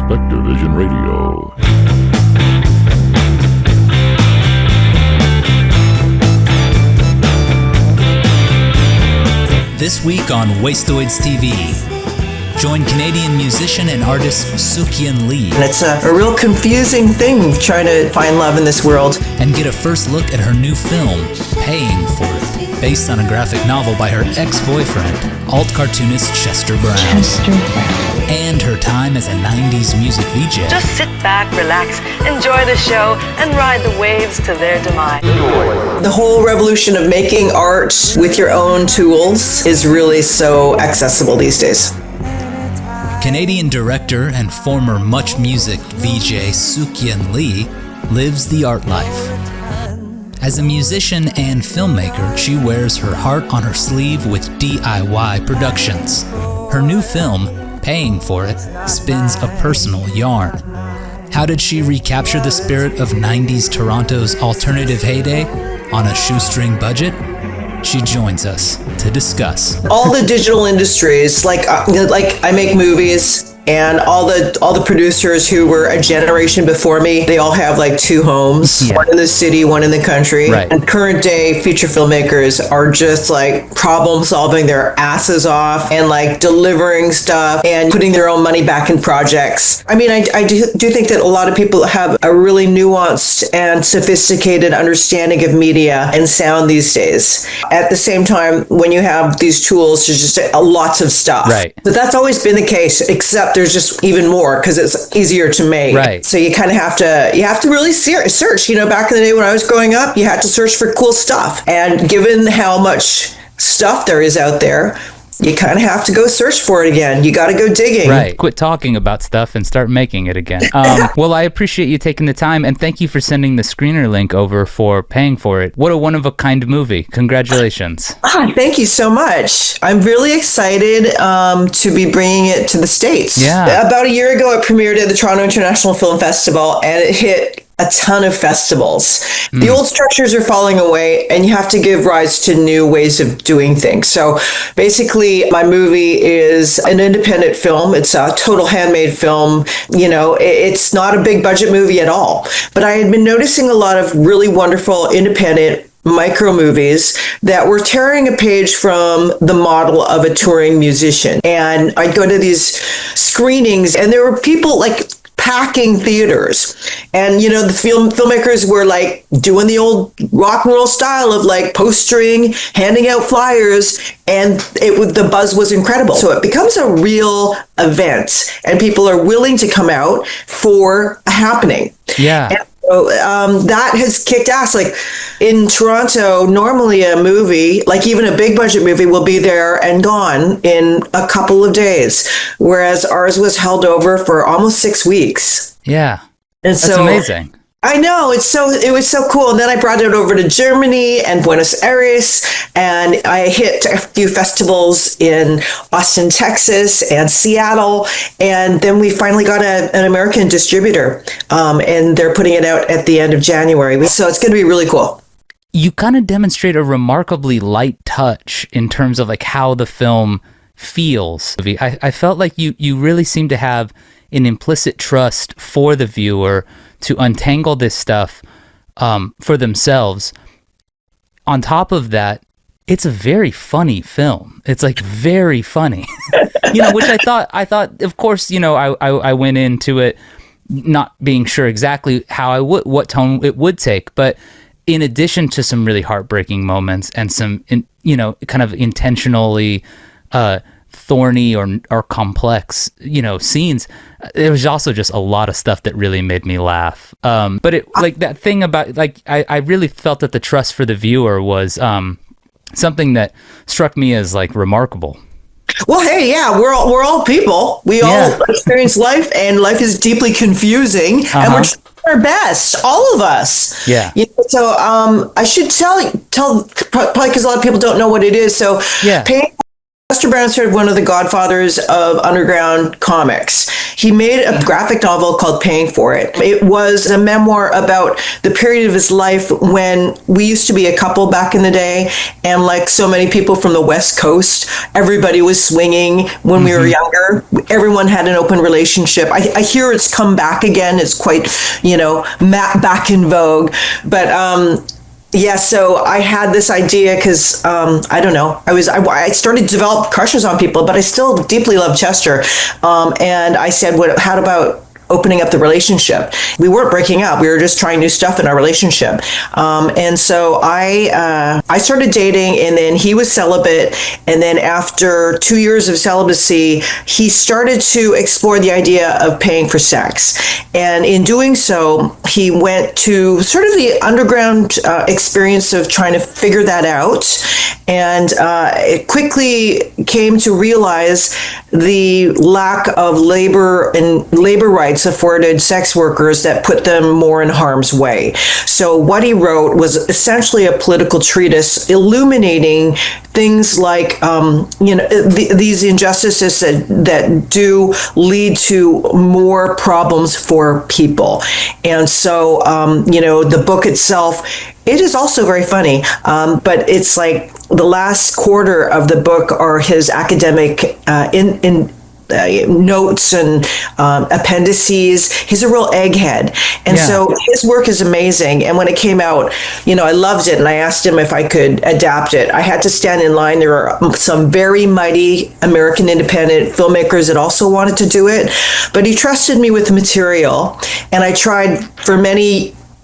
Spectre Vision Radio. This week on WASTOIDS TV, join Canadian musician and artist Sook-Yin Lee. And it's a real confusing thing trying to find love in this world. And get a first look at her new film, Paying for It, based on a graphic novel by her ex-boyfriend, alt cartoonist Chester Brown. And her time as a 90s music VJ. Just sit back, relax, enjoy the show, and ride the waves to their demise. The whole revolution of making art with your own tools is really so accessible these days. Canadian director and former MuchMusic VJ Sook-Yin Lee lives the art life. As a musician and filmmaker, she wears her heart on her sleeve with DIY productions. Her new film, Paying for It, spins a personal yarn. How did she recapture the spirit of 90s Toronto's alternative heyday on a shoestring budget? She joins us to discuss. All the digital industries, like I make movies, and all the producers who were a generation before me, they all have like two homes, one in the city, one in the country. Right. And current day feature filmmakers are just like problem solving their asses off and like delivering stuff and putting their own money back in projects. I mean, I do think that a lot of people have a really nuanced and sophisticated understanding of media and sound these days. At the same time, when you have these tools, there's just lots of stuff. Right. But that's always been the case, except there's just even more because it's easier to make. Right. So you kind of have to really search. You know, back in the day when I was growing up, you had to search for cool stuff. And given how much stuff there is out there, you kind of have to go search for it again. You got to go digging. Right. Quit talking about stuff and start making it again. Well, I appreciate you taking the time, and thank you for sending the screener link over for Paying for It. What a one-of-a-kind movie. Congratulations. Thank you so much. I'm really excited to be bringing it to the States. Yeah. About a year ago, it premiered at the Toronto International Film Festival, and it hit a ton of festivals. The old structures are falling away, and you have to give rise to new ways of doing things. So basically, my movie is an independent film. It's a total handmade film. You know, it's not a big budget movie at all. But I had been noticing a lot of really wonderful independent micro movies that were tearing a page from the model of a touring musician. And I'd go to these screenings, and there were people like packing theaters, and you know, the filmmakers were like doing the old rock and roll style of like postering, handing out flyers, and the buzz was incredible. So it becomes a real event, and people are willing to come out for a happening. Yeah. And so that has kicked ass. Like in Toronto, normally a movie, like even a big budget movie, will be there and gone in a couple of days, whereas ours was held over for almost 6 weeks. Yeah. And That's so amazing. I know, it was so cool. And then I brought it over to Germany and Buenos Aires, and I hit a few festivals in Austin, Texas, and Seattle. And then we finally got an American distributor, and they're putting it out at the end of January. So it's going to be really cool. You kind of demonstrate a remarkably light touch in terms of like how the film feels. I felt like you really seem to have an implicit trust for the viewer to untangle this stuff for themselves. On top of that, it's a very funny film. It's like very funny, you know, which I thought, of course, you know, I went into it not being sure exactly what tone it would take, but in addition to some really heartbreaking moments and some, you know, kind of intentionally thorny or complex, you know, scenes, there was also just a lot of stuff that really made me laugh. But it, like that thing about, like, I really felt that the trust for the viewer was something that struck me as like remarkable. Well, hey, yeah, we're all people. We all experience life, and life is deeply confusing, and we're trying our best, all of us. Yeah. You know, so I should tell probably because a lot of people don't know what it is. So yeah. Chester Brown is sort of one of the godfathers of underground comics. He made a graphic novel called Paying for It. It was a memoir about the period of his life when we used to be a couple back in the day, and like so many people from the West Coast, everybody was swinging when we were younger. Everyone had an open relationship. I hear it's come back again. It's quite, back in vogue. But yeah, so I had this idea because I don't know. I started to develop crushes on people, but I still deeply love Chester. And I said, how about opening up the relationship? We weren't breaking up. We were just trying new stuff in our relationship. And so I started dating, and then he was celibate. And then after 2 years of celibacy, he started to explore the idea of paying for sex. And in doing so, he went to sort of the underground experience of trying to figure that out. And it quickly came to realize the lack of labor and labor rights afforded sex workers that put them more in harm's way. So what he wrote was essentially a political treatise illuminating things like these injustices that do lead to more problems for people. And so the book itself, it is also very funny, but it's like the last quarter of the book are his academic notes and appendices. He's a real egghead. And so his work is amazing. And when it came out, I loved it. And I asked him if I could adapt it. I had to stand in line. There are some very mighty American independent filmmakers that also wanted to do it. But he trusted me with the material. And I tried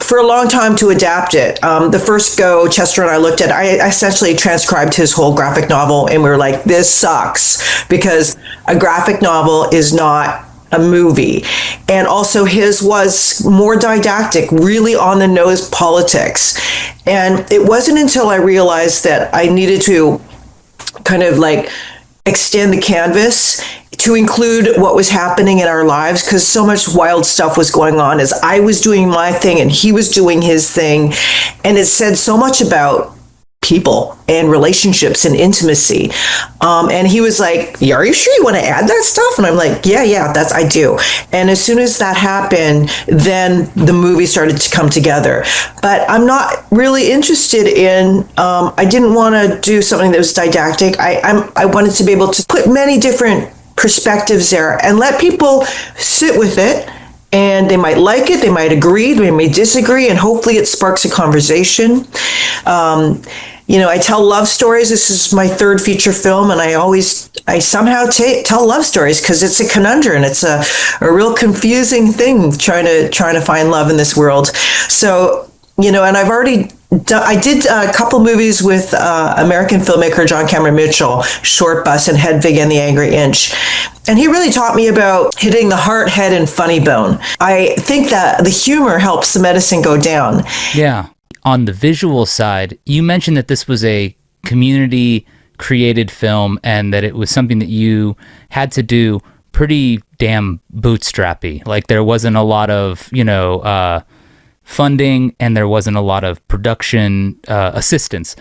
for a long time to adapt it. The first go Chester and I looked at, I essentially transcribed his whole graphic novel, and we were like, this sucks, because a graphic novel is not a movie. And also his was more didactic, really on the nose politics. And it wasn't until I realized that I needed to kind of like extend the canvas to include what was happening in our lives, because so much wild stuff was going on as I was doing my thing and he was doing his thing. And it said so much about people and relationships and intimacy. And he was like, are you sure you want to add that stuff? And I'm like, yeah, I do. And as soon as that happened, then the movie started to come together. But I'm not really interested in, I didn't want to do something that was didactic. I wanted to be able to put many different perspectives there and let people sit with it, and they might like it, they might agree, they may disagree, and hopefully it sparks a conversation. I tell love stories. This is my third feature film, and I somehow tell love stories because it's a conundrum. It's a real confusing thing trying to find love in this world. So, and I've already I did a couple movies with American filmmaker John Cameron Mitchell, Short Bus and Hedwig and the Angry Inch. And he really taught me about hitting the heart, head, and funny bone. I think that the humor helps the medicine go down. Yeah. On the visual side, you mentioned that this was a community-created film and that it was something that you had to do pretty damn bootstrappy. Like there wasn't a lot of, funding, and there wasn't a lot of production assistance.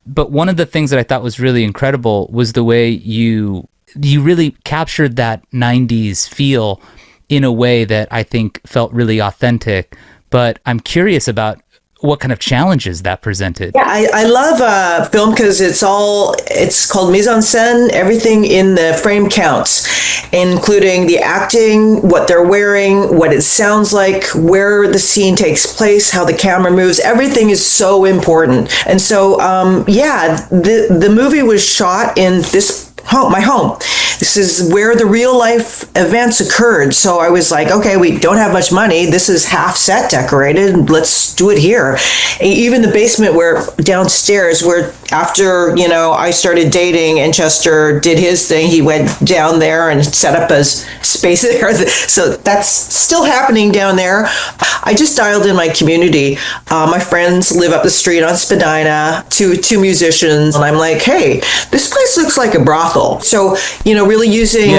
But one of the things that I thought was really incredible was the way you really captured that 90s feel in a way that I think felt really authentic. But I'm curious about what kind of challenges that presented. Yeah, I love film because it's called mise en scène. Everything in the frame counts, including the acting, what they're wearing, what it sounds like, where the scene takes place, how the camera moves. Everything is so important. And so, the movie was shot in my home. This is where the real life events occurred. So I was like, okay, we don't have much money. This is half set decorated. Let's do it here. Even the basement downstairs where after, I started dating and Chester did his thing, he went down there and set up a space there. So that's still happening down there. I just dialed in my community. My friends live up the street on Spadina, two musicians. And I'm like, hey, this place looks like a brothel. So, really using,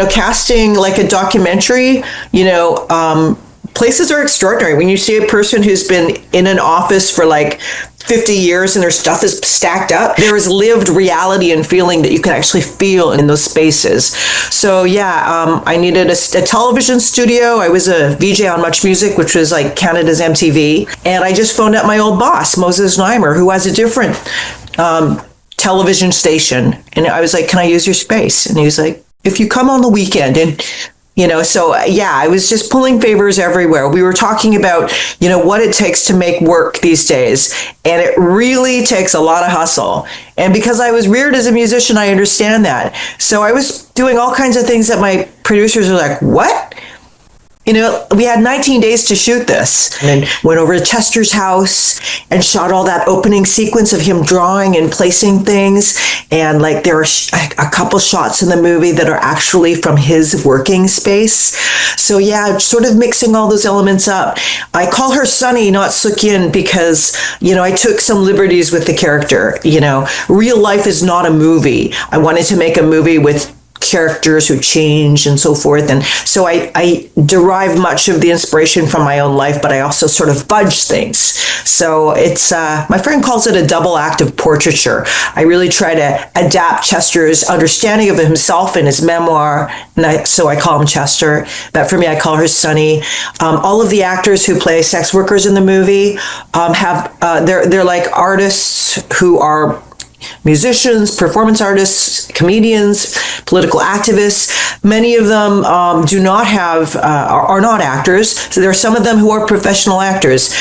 casting like a documentary, places are extraordinary. When you see a person who's been in an office for like 50 years and their stuff is stacked up. There is lived reality and feeling that you can actually feel in those spaces. So yeah, I needed a television studio. I was a VJ on MuchMusic, which was like Canada's MTV. And I just phoned up my old boss, Moses Neimer, who has a different television station. And I was like, can I use your space? And he was like, if you come on the weekend. And so yeah, I was just pulling favors everywhere. We were talking about, what it takes to make work these days. And it really takes a lot of hustle. And because I was reared as a musician, I understand that. So I was doing all kinds of things that my producers were like, what? We had 19 days to shoot this, and then went over to Chester's house and shot all that opening sequence of him drawing and placing things. And like there are a couple shots in the movie that are actually from his working space. So yeah, sort of mixing all those elements up. I call her Sunny, not Sook-Yin, because, I took some liberties with the character. Real life is not a movie. I wanted to make a movie with characters who change and so forth. And so I derive much of the inspiration from my own life, but I also sort of fudge things. So it's, my friend calls it a double act of portraiture. I really try to adapt Chester's understanding of himself in his memoir. And so I call him Chester, but for me, I call her Sunny. All of the actors who play sex workers in the movie they're like artists who are musicians, performance artists, comedians, political activists. Many of them do not have, are not actors. So there are some of them who are professional actors.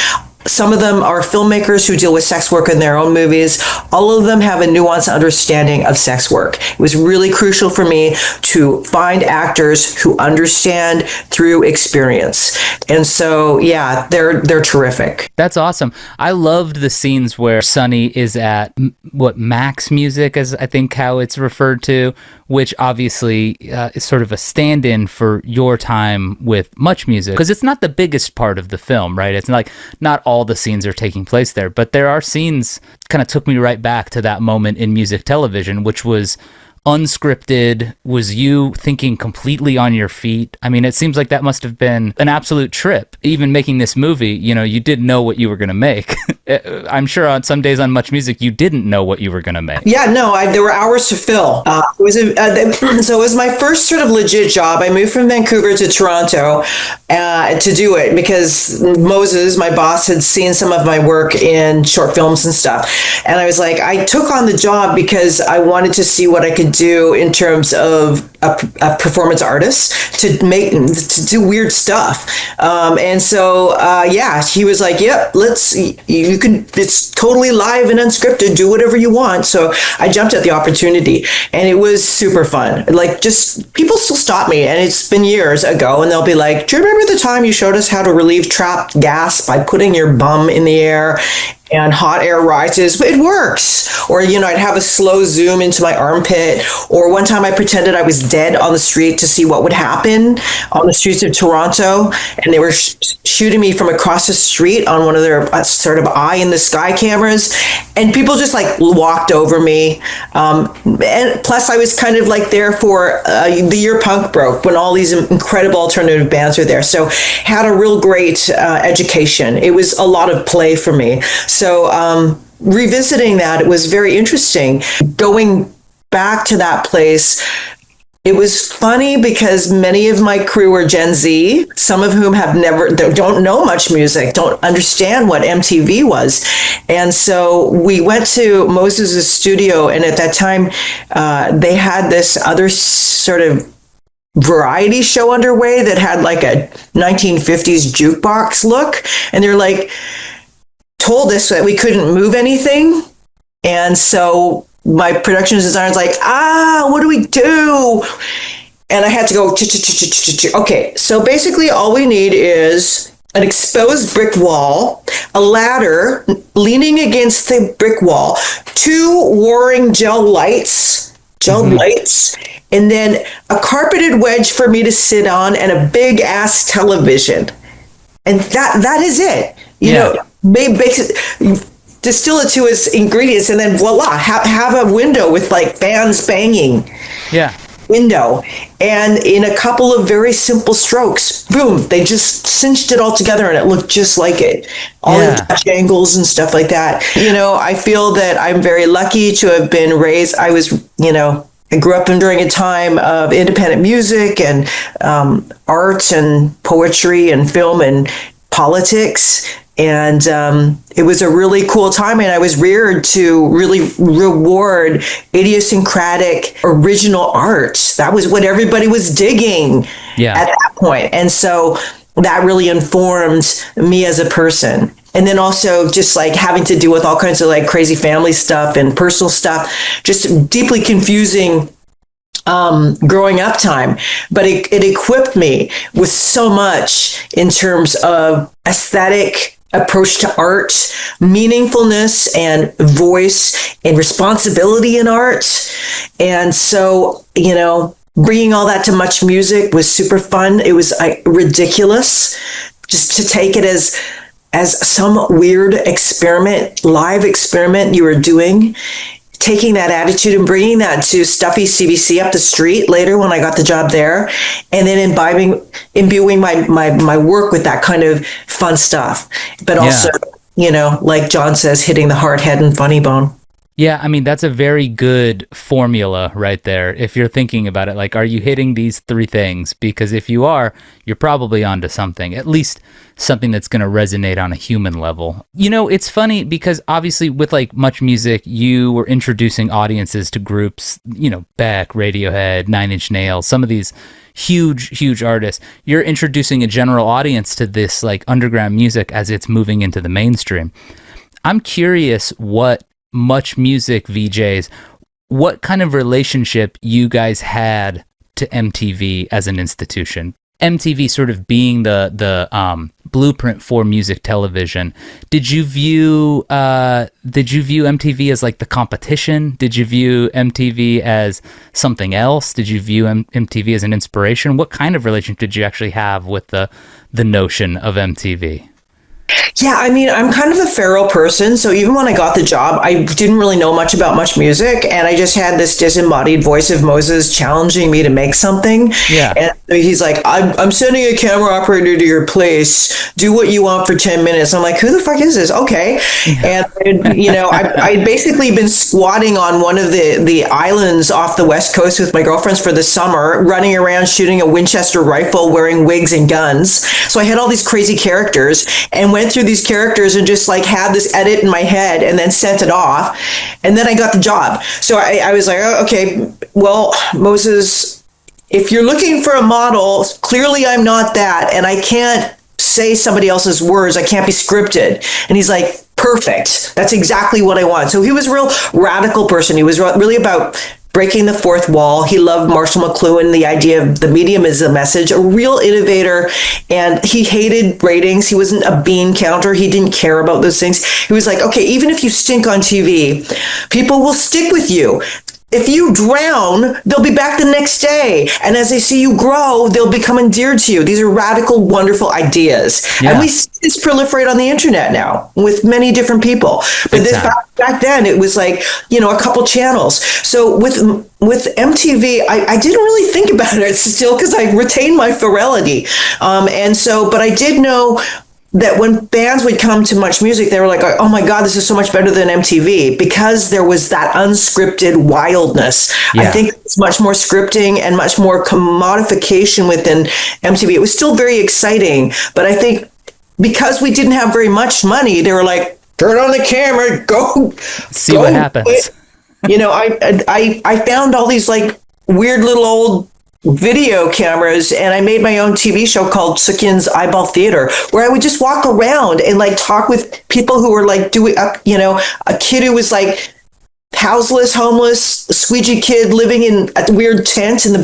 Some of them are filmmakers who deal with sex work in their own movies. All of them have a nuanced understanding of sex work. It was really crucial for me to find actors who understand through experience. And so, yeah, they're terrific. That's awesome. I loved the scenes where Sunny is at MuchMusic, as I think how it's referred to, which obviously is sort of a stand-in for your time with MuchMusic, because it's not the biggest part of the film, right? It's like not all the scenes are taking place there, but there are scenes. Kind of took me right back to that moment in music television, which was unscripted, was you thinking completely on your feet. I mean, it seems like that must have been an absolute trip. Even making this movie, you didn't know what you were going to make. I'm sure on some days on MuchMusic, you didn't know what you were going to make. Yeah, no, there were hours to fill. So it was my first sort of legit job. I moved from Vancouver to Toronto to do it because Moses, my boss, had seen some of my work in short films and stuff. And I was like, I took on the job because I wanted to see what I could do in terms of a performance artist to do weird stuff. And so, he was like, yep, it's totally live and unscripted, do whatever you want. So I jumped at the opportunity and it was super fun. Like, just people still stop me, and it's been years ago, and they'll be like, do you remember the time you showed us how to relieve trapped gas by putting your bum in the air and hot air rises? It works. Or, I'd have a slow zoom into my armpit. Or one time I pretended I was dead on the street to see what would happen on the streets of Toronto. And they were shooting me from across the street on one of their sort of eye in the sky cameras. And people just like walked over me. And plus I was kind of like there for the year punk broke, when all these incredible alternative bands were there. So had a real great education. It was a lot of play for me. So revisiting that, it was very interesting. Going back to that place, it was funny because many of my crew are Gen Z, some of whom don't know MuchMusic, don't understand what MTV was. And so we went to Moses' studio, and at that time, they had this other sort of variety show underway that had like a 1950s jukebox look. And they're like, told us that we couldn't move anything. And so my production designer's like, what do we do? And I had to go, okay, so basically all we need is an exposed brick wall, a ladder leaning against the brick wall, 2 warring gel lights, and then a carpeted wedge for me to sit on and a big ass television. And that is it. You know, distill it to its ingredients, and then voila, have a window with like fans banging. Yeah. window, and in a couple of very simple strokes, boom, they just cinched it all together and it looked just like it. All the Dutch angles and stuff like that. I feel that I'm very lucky to have been raised. I grew up during a time of independent music and art and poetry and film and politics. And it was a really cool time. And I was reared to really reward idiosyncratic, original art. That was what everybody was digging at that point. And so that really informed me as a person. And then also just like having to deal with all kinds of like crazy family stuff and personal stuff, just deeply confusing growing up time. But it equipped me with so much in terms of aesthetic approach to art, meaningfulness and voice and responsibility in art. And so, bringing all that to MuchMusic was super fun. It was ridiculous just to take it as some weird experiment, live experiment you were doing, taking that attitude and bringing that to stuffy CBC up the street later when I got the job there, and then imbuing my work with that kind of fun stuff. But also, like John says, hitting the hard head and funny bone. Yeah, I mean, that's a very good formula right there. If you're thinking about it, like, are you hitting these three things? Because if you are, you're probably onto something, at least something that's going to resonate on a human level. It's funny because obviously with like MuchMusic, you were introducing audiences to groups, Beck, Radiohead, Nine Inch Nails, some of these huge artists. You're introducing a general audience to this like underground music as it's moving into the mainstream. I'm curious what MuchMusic VJs, what kind of relationship you guys had to MTV as an institution. MTV sort of being the blueprint for music television. Did you view MTV as like the competition? Did you view MTV as something else? Did you view MTV as an inspiration? What kind of relationship did you actually have with the notion of MTV? Yeah, I mean, I'm kind of a feral person. So even when I got the job, I didn't really know much about MuchMusic. And I just had this disembodied voice of Moses challenging me to make something. Yeah. And he's like, I'm sending a camera operator to your place. Do what you want for 10 minutes. I'm like, who the fuck is this? Okay. Yeah. And, I'd basically been squatting on one of the islands off the West Coast with my girlfriends for the summer, running around shooting a Winchester rifle, wearing wigs and guns. So I had all these crazy characters and went through these characters and just like had this edit in my head and then sent it off. And then I got the job. So I was like, oh, okay, well, Moses, if you're looking for a model, clearly I'm not that. And I can't say somebody else's words. I can't be scripted. And he's like, perfect. That's exactly what I want. So he was a real radical person. He was really about breaking the fourth wall. He loved Marshall McLuhan, the idea of the medium is the message, a real innovator. And he hated ratings. He wasn't a bean counter. He didn't care about those things. He was like, okay, even if you stink on TV, people will stick with you. If you drown, they'll be back the next day. And as they see you grow, they'll become endeared to you. These are radical, wonderful ideas. Yeah. And we see this proliferate on the internet now with many different people. But back then, it was like, a couple channels. So with MTV, I didn't really think about it still because I retained my ferality. But I did know that when bands would come to MuchMusic, they were like, oh my God, this is so much better than MTV, because there was that unscripted wildness. Yeah. I think it's much more scripting and much more commodification within MTV. It was still very exciting, but I think because we didn't have very much money, they were like, turn on the camera, go. See what happens. I found all these like weird little old video cameras, and I made my own TV show called Sook-Yin's Eyeball Theater, where I would just walk around and like talk with people who were like doing a kid who was like houseless, homeless, a squeegee kid living in a weird tent in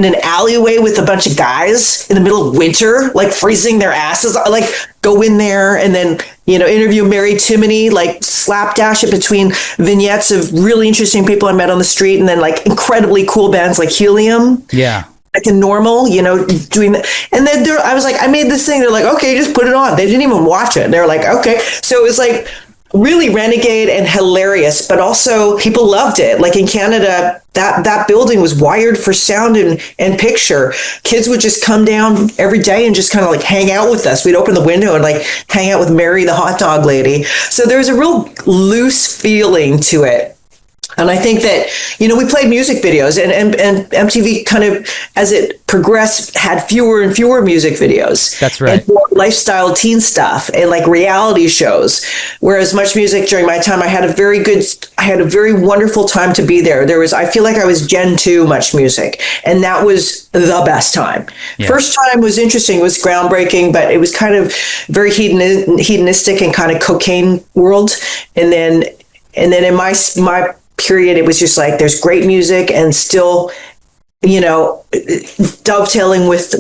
an alleyway with a bunch of guys in the middle of winter, like freezing their asses. I like go in there and then interview Mary Timony, like slapdash it between vignettes of really interesting people I met on the street, and then like incredibly cool bands like Helium. Yeah. Like a normal, doing that. And then I was like, I made this thing. They're like, okay, just put it on. They didn't even watch it. They're like, okay. So it was like, really renegade and hilarious, but also people loved it. Like in Canada, that building was wired for sound and picture. Kids would just come down every day and just kind of like hang out with us. We'd open the window and like hang out with Mary, the hot dog lady. So there was a real loose feeling to it. And I think that, we played music videos and MTV kind of, as it progressed, had fewer and fewer music videos. That's right. And more lifestyle teen stuff and like reality shows. Whereas MuchMusic during my time, I had a very wonderful time to be there. I feel like I was Gen 2 MuchMusic, and that was the best time. Yeah. First time was interesting, it was groundbreaking, but it was kind of very hedonistic and kind of cocaine world. And then in my period, it was just like there's great music and still dovetailing with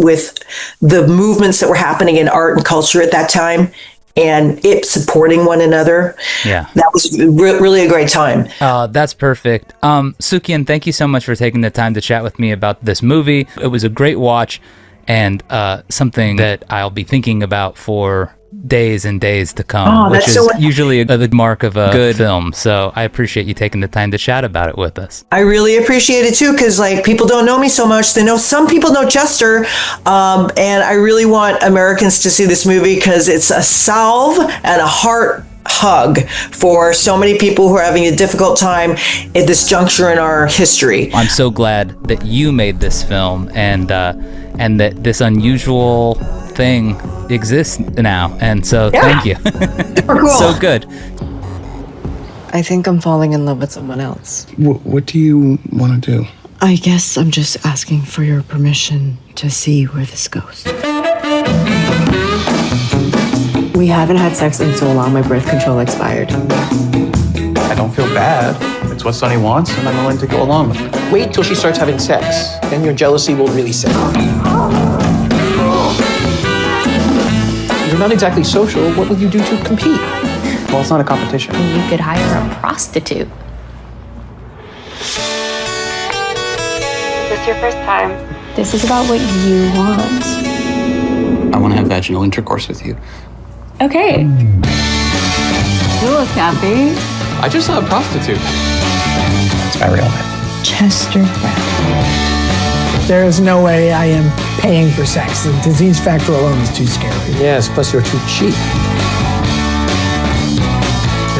the movements that were happening in art and culture at that time, and it supporting one another. Yeah, that was really a great time. That's perfect. Sook-Yin, thank you so much for taking the time to chat with me about this movie. It was a great watch, and something that I'll be thinking about for days and days to come, which is usually the mark of a good film. So I appreciate you taking the time to chat about it with us. I really appreciate it too, because like people don't know me so much. Some people know Chester, and I really want Americans to see this movie because it's a salve and a heart hug for so many people who are having a difficult time at this juncture in our history. I'm so glad that you made this film and that this unusual thing exists now, and so thank you. Super cool. So good. I think I'm falling in love with someone else. What do you want to do? I guess I'm just asking for your permission to see where this goes. We haven't had sex in so long, my birth control expired. I don't feel bad. It's what Sonny wants, and I'm willing to go along with it. Wait till she starts having sex, then your jealousy will really set in. You're not exactly social. What will you do to compete? Well, it's not a competition. You could hire a prostitute. Is this your first time? This is about what you want. I want to have vaginal intercourse with you. Okay. You look happy. I just saw a prostitute. That's my real name. Chester Brown. There is no way I am paying for sex. The disease factor alone is too scary. Yes, plus you're too cheap.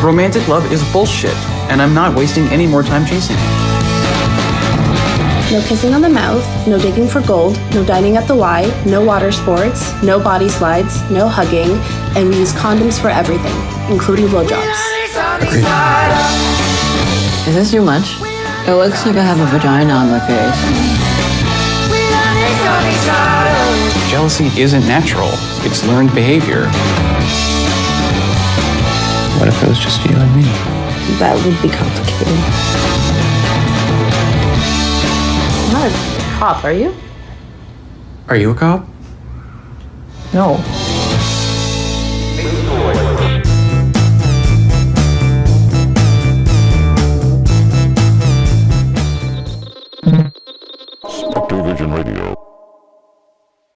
Romantic love is bullshit, and I'm not wasting any more time chasing it. No kissing on the mouth, no digging for gold, no dining at the Y, no water sports, no body slides, no hugging, and we use condoms for everything, including blowjobs. Agreed. Is this too much? It looks like I have a vagina on my face. Jealousy isn't natural. It's learned behavior. What if it was just you and me? That would be complicated. You're not a cop, are you? Are you a cop? No. WASTOIDS TV Radio.